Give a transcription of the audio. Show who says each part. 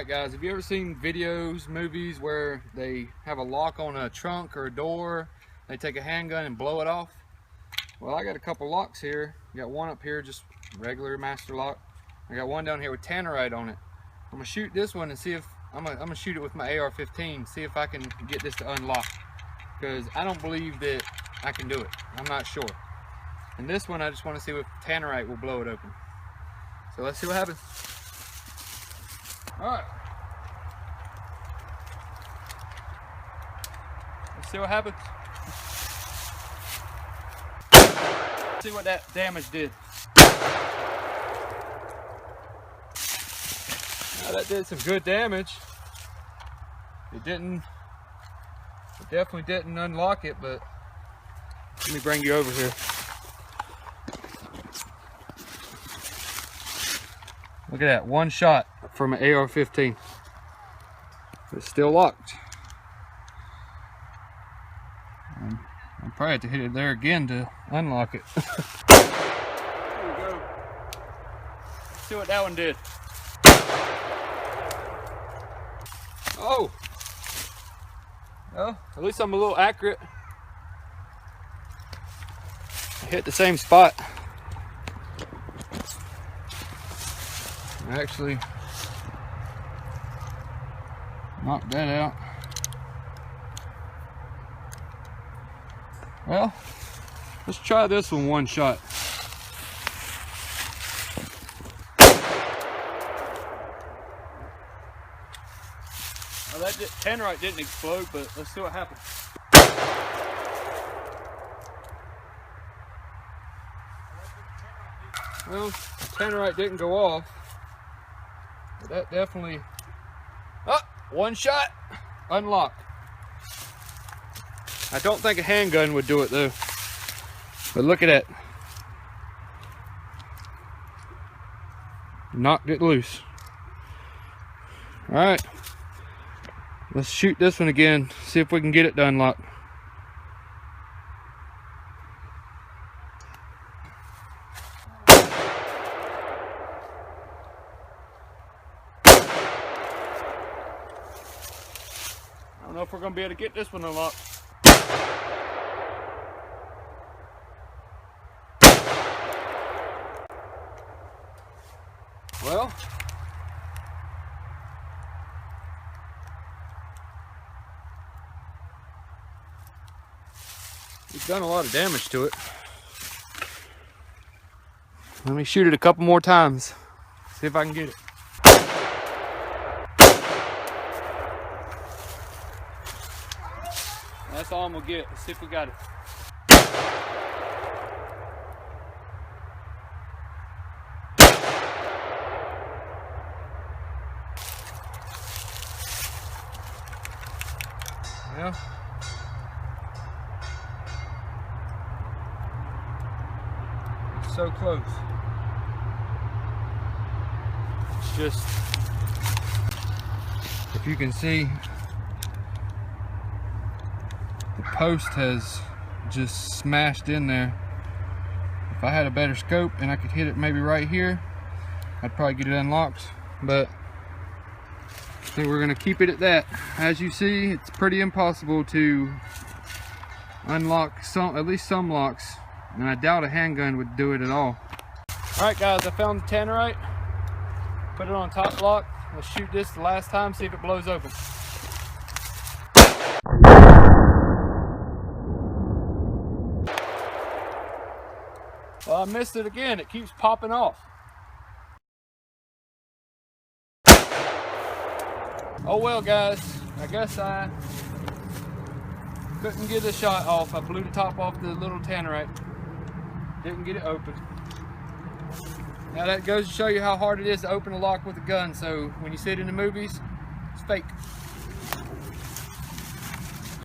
Speaker 1: Alright guys, have you ever seen videos, movies where they have a lock on a trunk or a door, they take a handgun and blow it off? Well, I got a couple locks here. I got one up here, just regular master lock. I got one down here with tannerite on it. I'm gonna shoot this one and see if I'm gonna shoot it with my Ar-15, see if I can get this to unlock, because I don't believe that I can do it. I'm not sure. And this one, I just want to see if tannerite will blow it open. So let's see what happens. All right. Let's see what happens. Let's see what that damage did. Now that did some good damage. It definitely didn't unlock it, but let me bring you over here. Look at that, one shot from an AR-15. It's still locked. I'll probably have to hit it there again to unlock it. There we go. Let's see what that one did. Oh! Well, at least I'm a little accurate. I hit the same spot. Actually knocked that out. Well, let's try this one shot. Well, that tannerite didn't explode, but let's see what happens. Well, tannerite didn't go off. But that definitely, one shot, unlocked. I don't think a handgun would do it though. But look at that. Knocked it loose. All right, let's shoot this one again, see if we can get it to unlock. I don't know if we're going to be able to get this one unlocked. Well, we've done a lot of damage to it. Let me shoot it a couple more times, see if I can get it. That's all I'm gonna get. Let's see if we got it. Well, so close. It's just, if you can see, the post has just smashed in there. If I had a better scope and I could hit it maybe right here, I'd probably get it unlocked, but I think we're gonna keep it at that. As you see, it's pretty impossible to unlock at least some locks, and I doubt a handgun would do it at all. All right guys, I found the tannerite, put it on top lock. Let's shoot this the last time, see if it blows open. Well, I missed it again. It keeps popping off. Oh well, guys. I guess I couldn't get the shot off. I blew the top off the little tannerite. Didn't get it open. Now that goes to show you how hard it is to open a lock with a gun. So when you see it in the movies, it's fake.